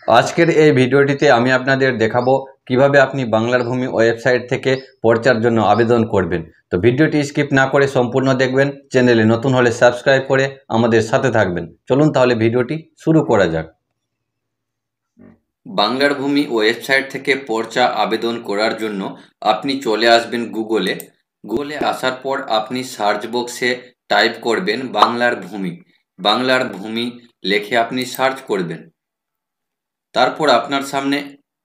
আজকের এই ভিডিওটিতে আমি আপনাদের দেখাবো কিভাবে আপনি বাংলার ভূমি ওয়েবসাইট থেকে পর্চার জন্য আবেদন করবেন। তো ভিডিওটি স্কিপ না করে সম্পূর্ণ দেখবেন। চ্যানেলে নতুন হলে সাবস্ক্রাইব করে আমাদের সাথে থাকবেন। চলুন তাহলে ভিডিওটি শুরু করা যাক। বাংলার ভূমি ওয়েবসাইট থেকে পর্চা আবেদন করার জন্য আপনি চলে আসবেন গুগলে। গুগলে আসার পর আপনি সার্চ বক্সে টাইপ করবেন বাংলার ভূমি। বাংলার ভূমি লিখে আপনি সার্চ করবেন। তারপর আপনার সামনে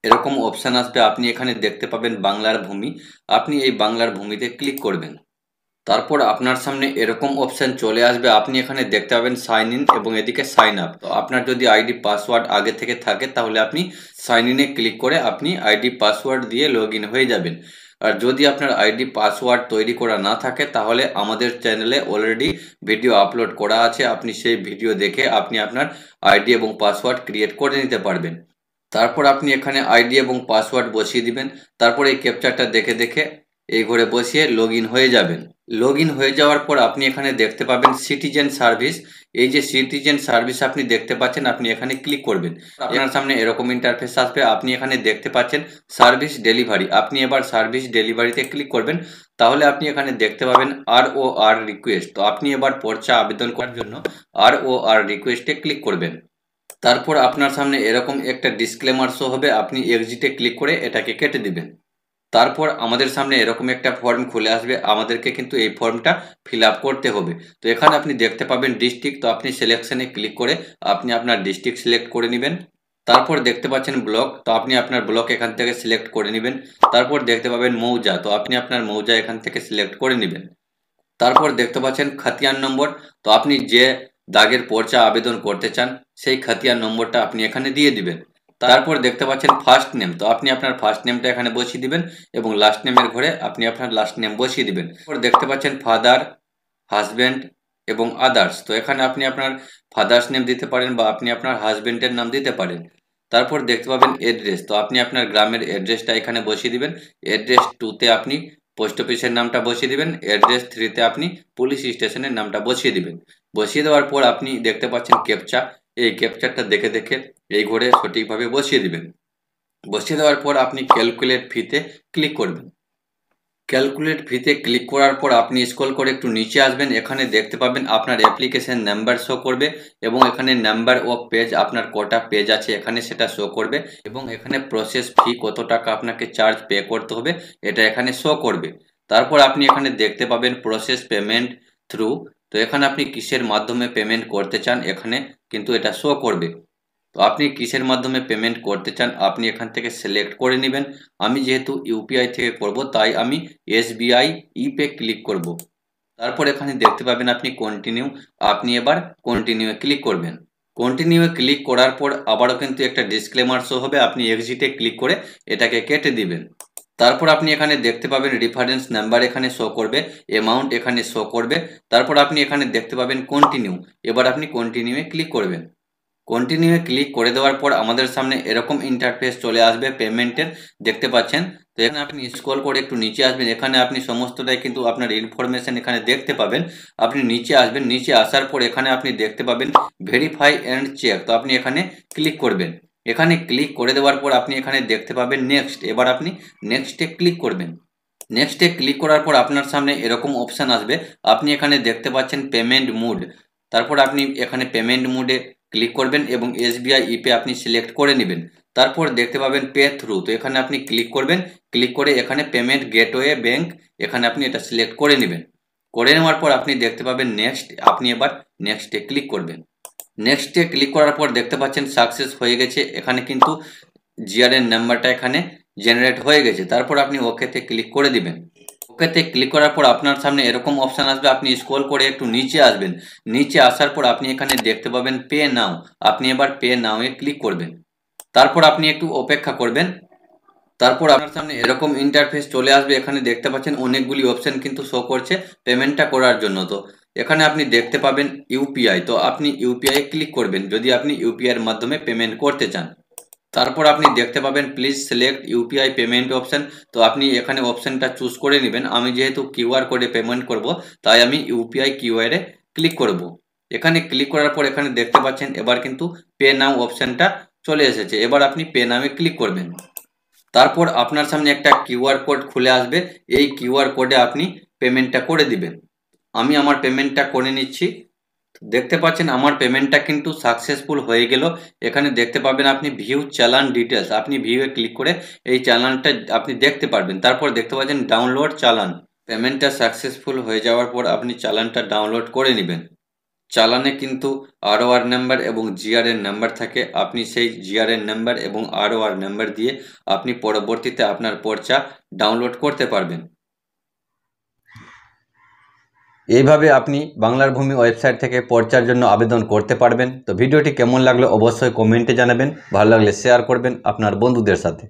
এরকম অপশান আসবে, আপনি এখানে দেখতে পাবেন বাংলার ভূমি। আপনি এই বাংলার ভূমিতে ক্লিক করবেন। তারপর আপনার সামনে এরকম অপশান চলে আসবে, আপনি এখানে দেখতে পাবেন সাইন ইন এবং এদিকে সাইন আপ। তো আপনার যদি আইডি পাসওয়ার্ড আগে থেকে থাকে তাহলে আপনি সাইন ইনে ক্লিক করে আপনি আইডি পাসওয়ার্ড দিয়ে লগ ইন হয়ে যাবেন। আর যদি আপনার আইডি পাসওয়ার্ড তৈরি করা না থাকে তাহলে আমাদের চ্যানেলে অলরেডি ভিডিও আপলোড করা আছে, আপনি সেই ভিডিও দেখে আপনি আপনার আইডি এবং পাসওয়ার্ড ক্রিয়েট করে নিতে পারবেন। তারপর আপনি এখানে আইডি এবং পাসওয়ার্ড বসিয়ে দিবেন। তারপর এই ক্যাপচারটা দেখে দেখে এই ঘরে বসিয়ে লগ ইন হয়ে যাবেন। লগ ইন হয়ে যাওয়ার পর আপনি এখানে দেখতে পাবেন সিটিজেন সার্ভিস। এই যে সিটিজেন সার্ভিস আপনি দেখতে পাচ্ছেন, আপনি এখানে ক্লিক করবেন। আপনার সামনে এরকম ইন্টারফেস আসবে, আপনি এখানে দেখতে পাচ্ছেন সার্ভিস ডেলিভারি। আপনি এবার সার্ভিস ডেলিভারিতে ক্লিক করবেন। তাহলে আপনি এখানে দেখতে পাবেন ROR রিকোয়েস্ট। তো আপনি এবার পর্চা আবেদন করার জন্য ROR রিকোয়েস্টে ক্লিক করবেন। তারপর আপনার সামনে এরকম একটা ডিসক্লেমার শো হবে, আপনি এক্সিটে ক্লিক করে এটাকে কেটে দিবেন। তারপর আমাদের সামনে এরকম একটা ফর্ম খুলে আসবে, আমাদেরকে কিন্তু এই ফর্মটা ফিল আপ করতে হবে। তো এখানে আপনি দেখতে পাবেন ডিস্ট্রিক্ট। তো আপনি সিলেকশনে ক্লিক করে আপনি আপনার ডিস্ট্রিক্ট সিলেক্ট করে নেবেন। তারপর দেখতে পাচ্ছেন ব্লক। তো আপনি আপনার ব্লক এখান থেকে সিলেক্ট করে নেবেন। তারপর দেখতে পাবেন মৌজা। তো আপনি আপনার মৌজা এখান থেকে সিলেক্ট করে নেবেন। তারপর দেখতে পাচ্ছেন খতিয়ান নম্বর। তো আপনি যে দাগের পর্চা আবেদন করতে চান সেই খতিয়ান নম্বরটা আপনি এখানে দিয়ে দিবেন। তারপর দেখতে পাচ্ছেন ফার্স্ট নেম। তো আপনি আপনার ফার্স্ট নেমটা এখানে বসিয়ে দিবেন এবং লাস্ট নেমের ঘরে আপনি আপনার লাস্ট নেম বসিয়ে দিবেন। তারপর দেখতে পাচ্ছেন ফাদার, হাজব্যান্ড এবং আদার্স। তো এখানে আপনি আপনার ফাদার্স নেম দিতে পারেন বা আপনি আপনার হাজব্যান্ডের নাম দিতে পারেন। তারপর দেখতে পাবেন এড্রেস। তো আপনি আপনার গ্রামের এড্রেসটা এখানে বসিয়ে দিবেন। এড্রেস 2তে আপনি পোস্ট অফিসের নামটা বসিয়ে দিবেন। অ্যাড্রেস 3তে আপনি পুলিশ স্টেশনের নামটা বসিয়ে দিবেন। বসিয়ে দেওয়ার পর আপনি দেখতে পাচ্ছেন ক্যাপচা। এই ক্যাপচারটা দেখে দেখে এই ঘরে সঠিকভাবে বসিয়ে দিবেন। বসিয়ে দেওয়ার পর আপনি ক্যালকুলেট ফিতে ক্লিক করবেন। ক্যালকুলেট ফিতে ক্লিক করার পর আপনি স্ক্রল করে একটু নিচে আসবেন। এখানে দেখতে পাবেন আপনার অ্যাপ্লিকেশন নাম্বার শো করবে এবং এখানে নাম্বার অফ পেজ, আপনার কটা পেজ আছে এখানে সেটা শো করবে এবং এখানে প্রসেস ফি কত টাকা আপনাকে চার্জ পে করতে হবে এটা এখানে শো করবে। তারপর আপনি এখানে দেখতে পাবেন প্রসেস পেমেন্ট থ্রু। তো এখানে আপনি কিসের মাধ্যমে পেমেন্ট করতে চান এখানে কিন্তু এটা শো করবে। তো আপনি কিসের মাধ্যমে পেমেন্ট করতে চান আপনি এখান থেকে সিলেক্ট করে নেবেন। আমি যেহেতু ইউপিআই থেকে করব তাই আমি SBI ইপে ক্লিক করব। তারপর এখানে দেখতে পাবেন আপনি কন্টিনিউ। আপনি এবার কন্টিনিউ ক্লিক করবেন। কন্টিনিউ ক্লিক করার পর আবারও কিন্তু একটা ডিসক্লেমার শো হবে, আপনি এক্সিটে ক্লিক করে এটাকে কেটে দিবেন। তারপর আপনি এখানে দেখতে পাবেন রেফারেন্স নাম্বার এখানে শো করবে, অ্যামাউন্ট এখানে শো করবে। তারপর আপনি এখানে দেখতে পাবেন কন্টিনিউ। এবার আপনি কন্টিনিউয়ে ক্লিক করবেন। কন্টিনিউয়ে ক্লিক করে দেওয়ার পর আমাদের সামনে এরকম ইন্টারফেস চলে আসবে পেমেন্টের, দেখতে পাচ্ছেন। তো এখানে আপনি স্ক্রল করে একটু নিচে আসবেন। এখানে আপনি সমস্তটাই কিন্তু আপনার ইনফরমেশন এখানে দেখতে পাবেন। আপনি নিচে আসবেন, নিচে আসার পর এখানে আপনি দেখতে পাবেন ভেরিফাই অ্যান্ড চেক। তো আপনি এখানে ক্লিক করবেন। এখানে ক্লিক করে দেওয়ার পর আপনি এখানে দেখতে পাবেন নেক্সট। এবার আপনি নেক্সটে ক্লিক করবেন। নেক্সটে ক্লিক করার পর আপনার সামনে এরকম অপশান আসবে, আপনি এখানে দেখতে পাচ্ছেন পেমেন্ট মুড। তারপর আপনি এখানে পেমেন্ট মুডে ক্লিক করবেন এবং SBI ইপে আপনি সিলেক্ট করে নেবেন। তারপর দেখতে পাবেন পে থ্রু। তো এখানে আপনি ক্লিক করবেন। ক্লিক করে এখানে পেমেন্ট গেটওয়ে ব্যাংক এখানে আপনি এটা সিলেক্ট করে নেবেন। করে নেওয়ার পর আপনি দেখতে পাবেন নেক্সট। আপনি এবার নেক্সটে ক্লিক করবেন। নেক্সটে ক্লিক করার পর দেখতে পাচ্ছেন সাকসেস হয়ে গেছে। এখানে কিন্তু জিআরএন নাম্বারটা এখানে জেনারেট হয়ে গেছে। তারপর আপনি ওকেতে ক্লিক করে দিবেন। ওকেতে ক্লিক করার পর আপনার সামনে এরকম অপশান আসবে, আপনি স্ক্রল করে একটু নিচে আসবেন। নিচে আসার পর আপনি এখানে দেখতে পাবেন পে নাও। আপনি এবার পে নাও এ ক্লিক করবেন। তারপর আপনি একটু অপেক্ষা করবেন। তারপর আপনার সামনে এরকম ইন্টারফেস চলে আসবে। এখানে দেখতে পাচ্ছেন অনেকগুলি অপশন কিন্তু শো করছে পেমেন্টটা করার জন্য। তো এখানে আপনি দেখতে পাবেন ইউপিআই। তো আপনি ইউপিআই ক্লিক করবেন যদি আপনি ইউপিআই এর মাধ্যমে পেমেন্ট করতে চান। তারপর আপনি দেখতে পাবেন please select UPI payment option. তো আপনি এখানে অপশনটা চুজ করে নেবেন। আমি যেহেতু কিউআর কোডে পেমেন্ট করব তাই আমি ইউপিআই কিউআরে ক্লিক করব। এখানে ক্লিক করার পর এখানে দেখতে পাচ্ছেন এবার কিন্তু পে নাও অপশনটা চলে এসেছে। এবার আপনি পে নামে ক্লিক করবেন। তারপর আপনার সামনে একটা কিউআর কোড খুলে আসবে, এই কিউআর কোডে আপনি পেমেন্টটা করে দিবেন। আমি আমার পেমেন্টটা করে নিচ্ছি। দেখতে পাচ্ছেন আমার পেমেন্টটা কিন্তু সাকসেসফুল হয়ে গেল। এখানে দেখতে পাবেন আপনি ভিউ চালান ডিটেলস, আপনি ভিউয়ে ক্লিক করে এই চালানটা আপনি দেখতে পারবেন। তারপর দেখতে পাচ্ছেন ডাউনলোড চালান। পেমেন্টটা সাকসেসফুল হয়ে যাওয়ার পর আপনি চালানটা ডাউনলোড করে নেবেন। চালানে কিন্তু আরওআর নাম্বার এবং জিআরএন নাম্বার থাকে। আপনি সেই জিআরএন নাম্বার এবং আরওআর নাম্বার দিয়ে আপনি পরবর্তীতে আপনার পর্চা ডাউনলোড করতে পারবেন। এইভাবে আপনি বাংলার ভূমি ওয়েবসাইট থেকে পর্চার জন্য আবেদন করতে পারবেন। তো ভিডিওটি কেমন লাগলো অবশ্যই কমেন্টে জানাবেন, ভালো লাগলে শেয়ার করবেন আপনার বন্ধুদের সাথে।